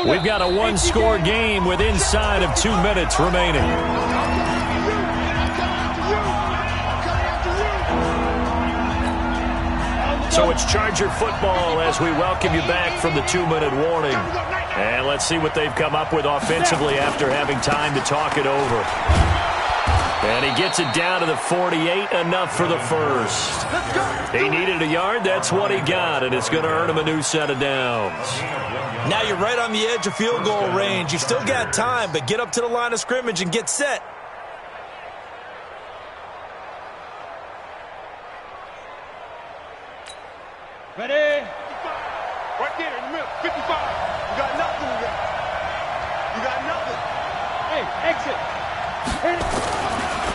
We've got a 1-score game with inside of 2 minutes remaining. So it's Charger football as we welcome you back from the 2-minute warning. And let's see what they've come up with offensively after having time to talk it over. And he gets it down to the 48, enough for the first. He needed a yard, that's what he got, and it's going to earn him a new set of downs. Now you're right on the edge of field goal range. You've still got time, but get up to the line of scrimmage and get set. Ready? Right there in the middle, 55. You got nothing with that. You got nothing. Hey, exit.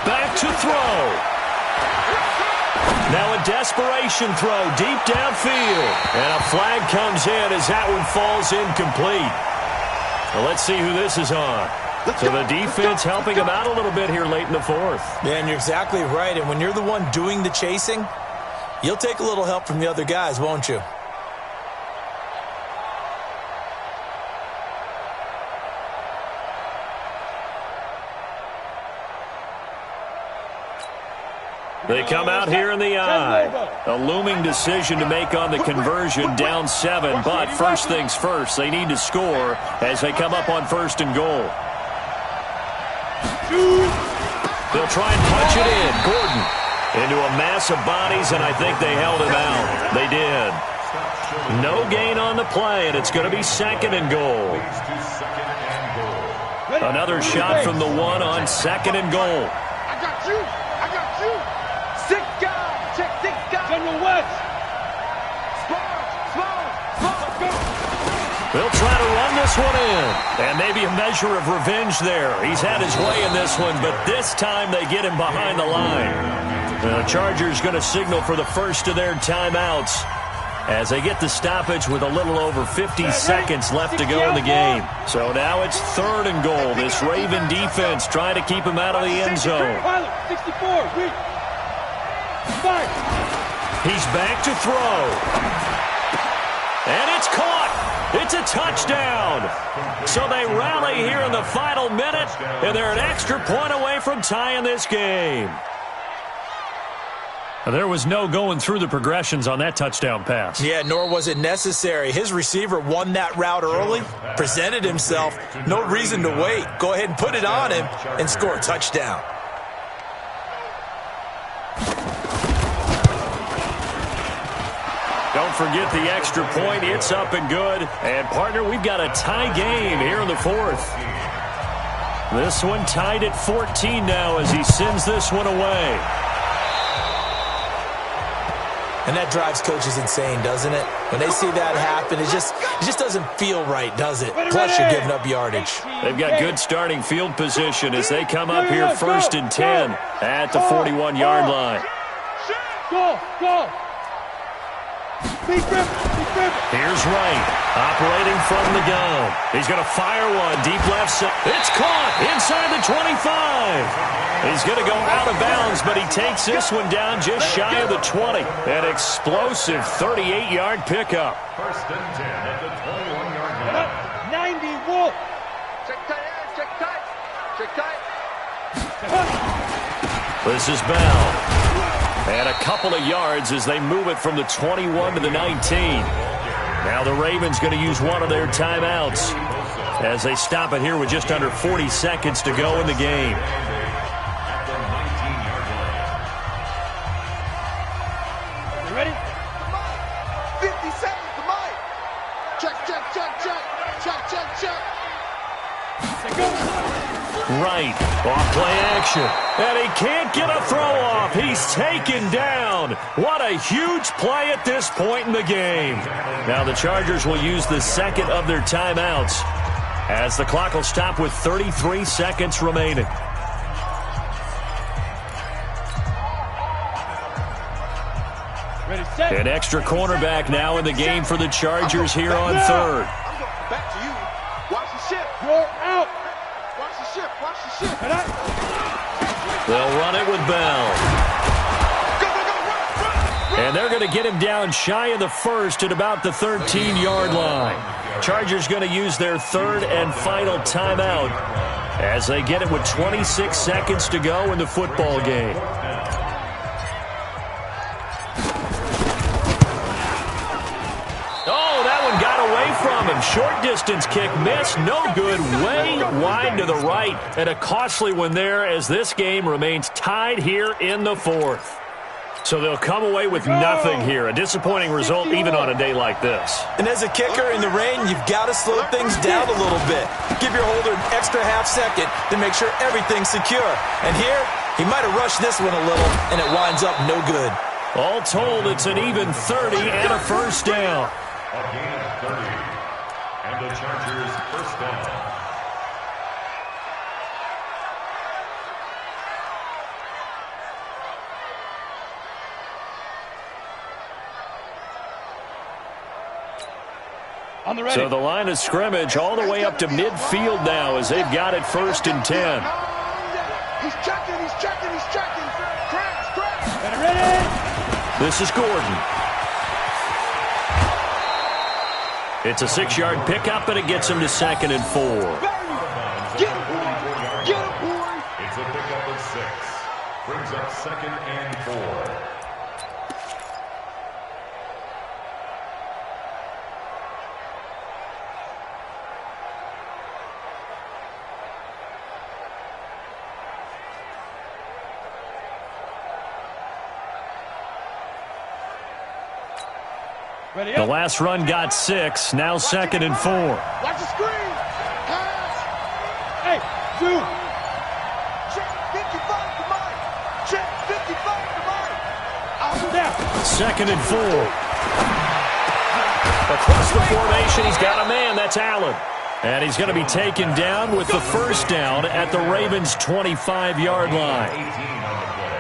Back to throw. Now a desperation throw deep downfield. And a flag comes in as that one falls incomplete. Well, let's see who this is on. So the defense helping him out a little bit here late in the 4th. Yeah, and you're exactly right. And when you're the one doing the chasing, you'll take a little help from the other guys, won't you? They come out here in the eye. A looming decision to make on the conversion, down 7. But first things first, they need to score as they come up on 1st and goal. They'll try and punch it in. Gordon into a mass of bodies, and I think they held him out. They did. No gain on the play, and it's going to be 2nd and goal. Another shot from the 1 on 2nd and goal. I got you. I got you. 6 guys. Check 6 guys. General West. They'll try to run this one in. And maybe a measure of revenge there. He's had his way in this one, but this time they get him behind the line. The Chargers going to signal for the first of their timeouts as they get the stoppage with a little over 50 seconds left to go in the game. So now it's 3rd and goal. This Raven defense trying to keep him out of the end zone. 64, weak. 5. He's back to throw. And it's caught. It's a touchdown. So they rally here in the final minute, and they're an extra point away from tying this game. There was no going through the progressions on that touchdown pass. Yeah, nor was it necessary. His receiver won that route early, presented himself. No reason to wait. Go ahead and put it on him and score a touchdown. Don't forget the extra point. It's up and good. And, partner, we've got a tie game here in the 4th. This one tied at 14 now as he sends this one away. And that drives coaches insane, doesn't it? When they see that happen, it just doesn't feel right, does it? Plus, you're giving up yardage. They've got good starting field position as they come up here 1st and 10 at the 41-yard line. Go. Here's Wright, operating from the gun. He's going to fire one deep left side. It's caught inside the 25. He's going to go out of bounds, but he takes this one down just shy of the 20. An explosive 38-yard pickup. 1st and 10 at the 21-yard line. 90 Wolf. Check tight. This is Bell. And a couple of yards as they move it from the 21 to the 19. Now the Ravens going to use one of their timeouts as they stop it here with just under 40 seconds to go in the game. You ready? 50 seconds to Mike. Check. Say go. Right, off play action, and he can't get a throw off. He's taken down. What a huge play at this point in the game. Now the Chargers will use the second of their timeouts as the clock will stop with 33 seconds remaining. Ready, set. An extra cornerback now in the game for the Chargers here on 3rd. I'm going back to you. Watch the ship. You're out. Watch the ship. They'll run it with Bell. Go, run. And they're going to get him down shy of the 1st at about the 13-yard line. Chargers going to use their 3rd and final timeout as they get it with 26 seconds to go in the football game. From him. Short distance kick missed. No good. Way wide to the right. And a costly one there as this game remains tied here in the 4th. So they'll come away with nothing here. A disappointing result even on a day like this. And as a kicker in the rain, you've got to slow things down a little bit. Give your holder an extra half second to make sure everything's secure. And here, he might have rushed this one a little, and it winds up no good. All told, it's an even 30 and a 1st down. A gain of 30. And the Chargers 1st down. On the ready. So the line of scrimmage all the way up to midfield now as they've got it 1st and 10. He's checking. Crash. Better ready. This is Gordon. It's a 6-yard pickup, and it gets him to 2nd and 4. Get him, boy. It's a pickup of 6. Brings up 2nd and 4. Ready The up. last run got 6, now 2nd and 4. Watch the screen. Pass. Hey, 2. Check 55 to Mike. Check 55 to Mike. Snap. 2nd and 4. Across the formation, he's got a man. That's Allen. And he's going to be taken down with the 1st down at the Ravens' 25-yard line. 18 on the play.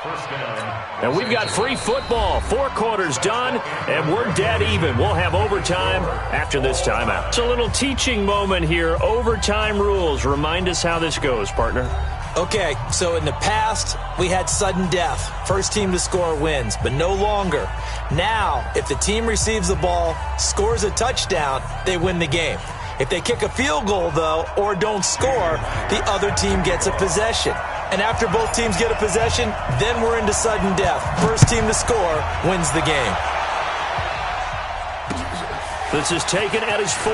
1st down. And we've got free football. 4 quarters done, and we're dead even. We'll have overtime after this timeout. It's a little teaching moment here. Overtime rules. Remind us how this goes, partner. Okay, so in the past, we had sudden death. First team to score wins, but no longer. Now, if the team receives the ball, scores a touchdown, they win the game. If they kick a field goal, though, or don't score, the other team gets a possession. And after both teams get a possession, then we're into sudden death. First team to score wins the game. This is taken at his 4.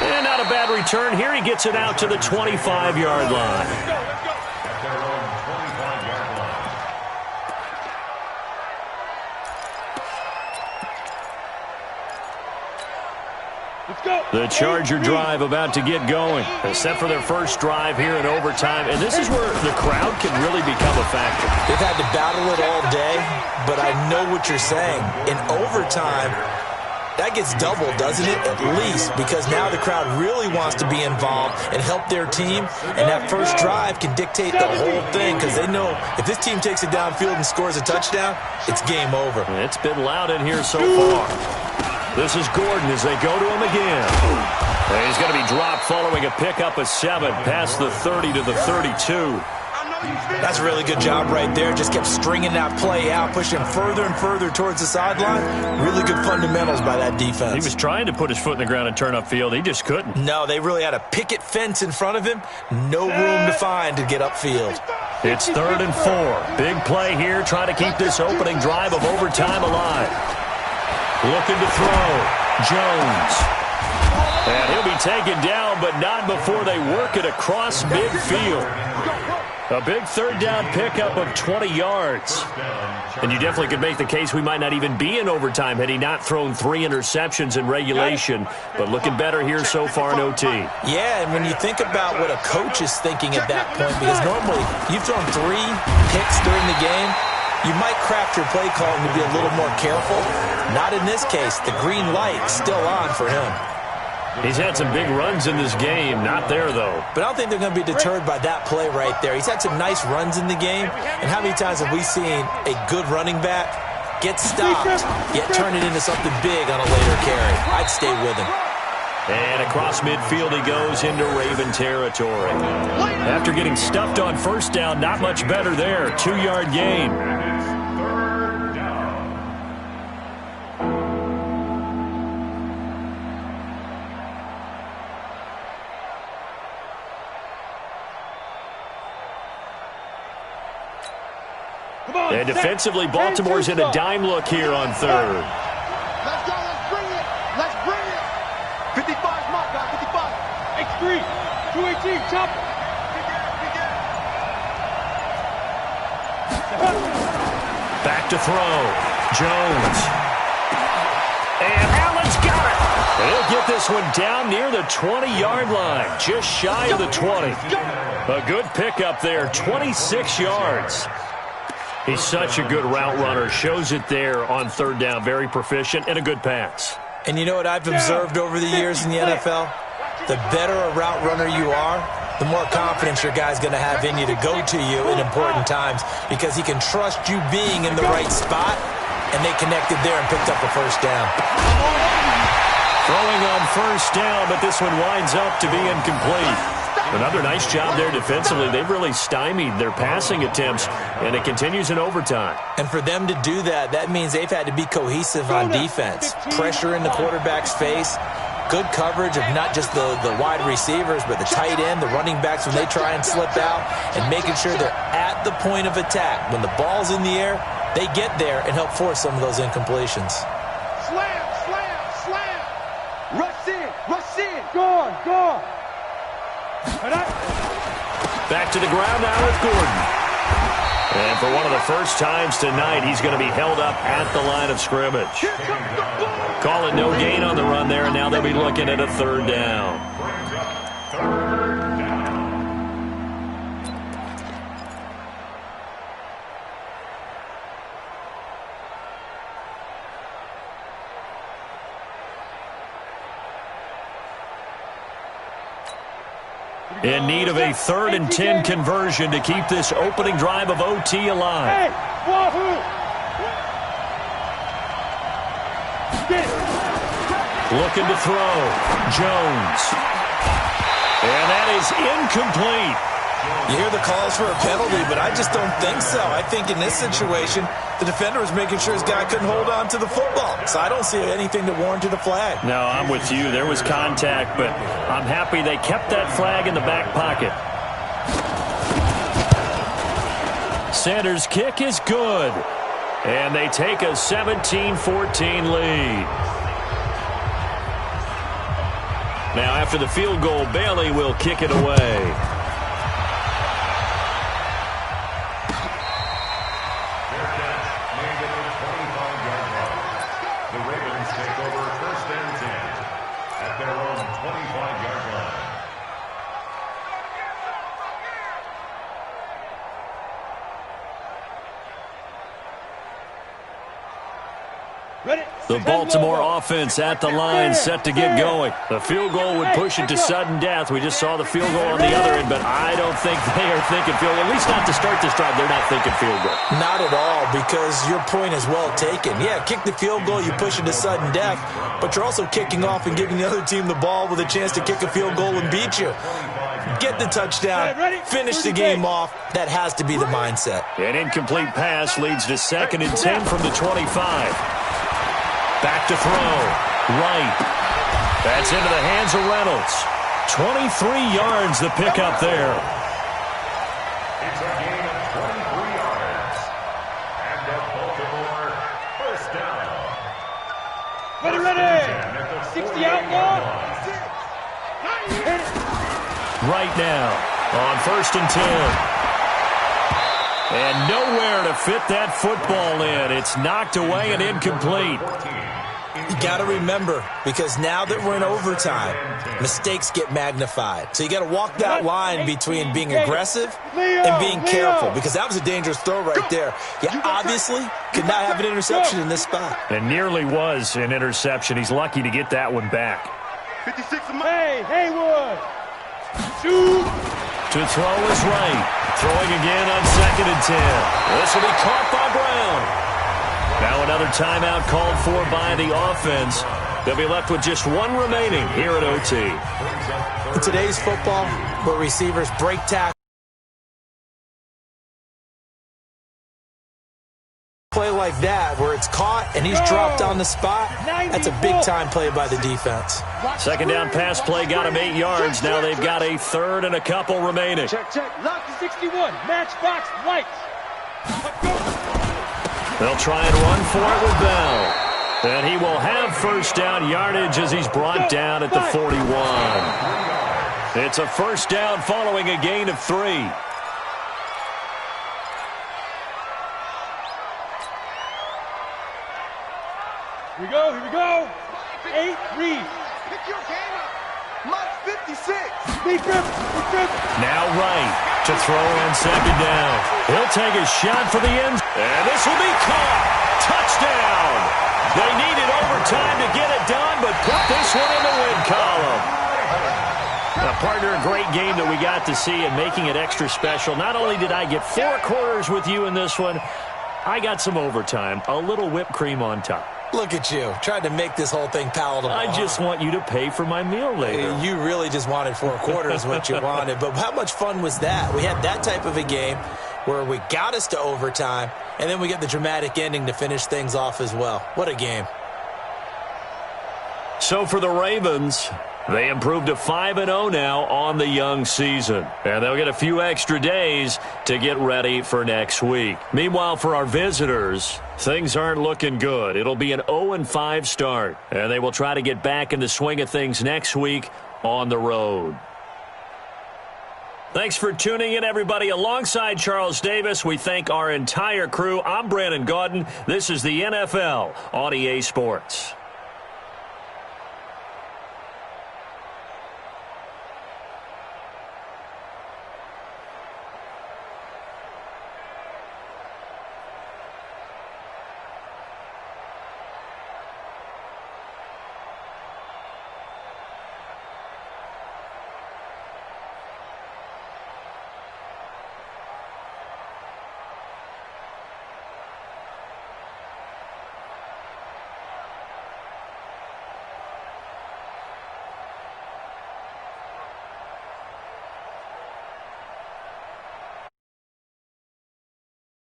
And not a bad return. Here he gets it out to the 25-yard line. At their own 25-yard line. Let's go. The Charger drive about to get going. They're set for their first drive here in overtime, and this is where the crowd can really become a factor. They've had to battle it all day, but I know what you're saying. In overtime, that gets doubled, doesn't it? At least, because now the crowd really wants to be involved and help their team, and that first drive can dictate the whole thing because they know if this team takes it downfield and scores a touchdown, it's game over. It's been loud in here so far. This is Gordon as they go to him again. And he's going to be dropped following a pickup of 7 past the 30 to the 32. That's a really good job right there. Just kept stringing that play out, pushing him further and further towards the sideline. Really good fundamentals by that defense. He was trying to put his foot in the ground and turn upfield. He just couldn't. No, they really had a picket fence in front of him. No room to find to get upfield. It's 3rd and 4. Big play here, trying to keep this opening drive of overtime alive. Looking to throw. Jones. And he'll be taken down, but not before they work it across midfield. A big 3rd down pickup of 20 yards. And you definitely could make the case we might not even be in overtime had he not thrown 3 interceptions in regulation. But looking better here so far in OT. Yeah, and when you think about what a coach is thinking at that point, because normally you've thrown 3 picks during the game, you might craft your play calling to be a little more careful. Not in this case. The green light's still on for him. He's had some big runs in this game. Not there, though. But I don't think they're going to be deterred by that play right there. He's had some nice runs in the game. And how many times have we seen a good running back get stopped, yet turn it into something big on a later carry? I'd stay with him. And across midfield he goes into Raven territory. After getting stuffed on first down, not much better there. 2-yard gain. And defensively, Baltimore's in a dime look here on 3rd. Let's go, let's bring it. Let's bring it. 55's my guy, 55. X3, 218, chop. Back to throw. Jones. And Allen's got it. And he'll get this one down near the 20-yard line, just shy of the 20. A good pickup there, 26 yards. He's such a good route runner. Shows it there on 3rd down. Very proficient and a good pass. And you know what I've observed over the years in the NFL? The better a route runner you are, the more confidence your guy's going to have in you to go to you in important times because he can trust you being in the right spot, and they connected there and picked up a first down. Throwing on first down, but this one winds up to be incomplete. Another nice job there defensively. They've really stymied their passing attempts, and it continues in overtime. And for them to do that, that means they've had to be cohesive on defense. Pressure in the quarterback's face, good coverage of not just the wide receivers, but the tight end, the running backs when they try and slip out, and making sure they're at the point of attack. When the ball's in the air, they get there and help force some of those incompletions. Slam, slam, slam. Rush in, rush in. Gone, gone. Back to the ground now with Gordon. And for one of the first times tonight, he's going to be held up at the line of scrimmage. Calling no gain on the run there, and now they'll be looking at a 3rd down. In need of a 3rd and 10 conversion to keep this opening drive of OT alive. Hey, Wahoo! Looking to throw. Jones. And that is incomplete. You hear the calls for a penalty, but I just don't think so. I think in this situation, the defender was making sure his guy couldn't hold on to the football. So I don't see anything that warranted a flag. No, I'm with you. There was contact, but I'm happy they kept that flag in the back pocket. Sanders' kick is good. And they take a 17-14 lead. Now, after the field goal, Bailey will kick it away. The Ravens take over 1st and 10 at their own The Baltimore offense at the line, set to get going. The field goal would push it to sudden death. We just saw the field goal on the other end, but I don't think they are thinking field goal. At least not to start this drive. They're not thinking field goal. Not at all, because your point is well taken. Yeah, kick the field goal, you push it to sudden death, but you're also kicking off and giving the other team the ball with a chance to kick a field goal and beat you. Get the touchdown, finish the game off. That has to be the mindset. An incomplete pass leads to 2nd and 10 from the 25. Back to throw. Right. That's into the hands of Reynolds. 23 yards the pickup there. It's a gain of 23 yards. And the Baltimore first down. Ready. 60 outlaw. Right now on 1st and 10. And nowhere to fit that football in. It's knocked away and incomplete. You got to remember, because now that we're in overtime, mistakes get magnified. So you got to walk that line between being aggressive and being careful, because that was a dangerous throw right there. You obviously could not have an interception in this spot. And nearly was an interception. He's lucky to get that one back. 56 Hey, Haywood. Shoot. To throw is right. Throwing again on 2nd and 10. This will be caught by Brown. Now another timeout called for by the offense. They'll be left with just one remaining here at OT. In today's football, where receivers break tackles, play like that, where it's caught and he's dropped on the spot, that's a big-time play by the defense. 2nd down pass play got him 8 yards. Now they've got a 3rd and a couple remaining. Check. Lock to 61. Matchbox white. They'll try and run for it with Bell. And he will have 1st down yardage as he's brought down at the 41. It's a 1st down following a gain of 3. Here we go. 8, read. Pick your game up. Mike 56. Big grip. Now right to throw on 2nd down. He'll take a shot for the end. And this will be caught. Touchdown. They needed overtime to get it done, but put this one in the win column. Partner, a great game that we got to see, and making it extra special. Not only did I get 4 quarters with you in this one, I got some overtime, a little whipped cream on top. Look at you, trying to make this whole thing palatable. I just want you to pay for my meal later. You really just wanted 4 quarters, what you wanted. But how much fun was that? We had that type of a game where we got us to overtime, and then we get the dramatic ending to finish things off as well. What a game. So for the Ravens, they improved to 5-0 now on the young season. And they'll get a few extra days to get ready for next week. Meanwhile, for our visitors, things aren't looking good. It'll be an 0-5 start. And they will try to get back in the swing of things next week on the road. Thanks for tuning in, everybody. Alongside Charles Davis, we thank our entire crew. I'm Brandon Gaudin. This is the NFL on EA Sports.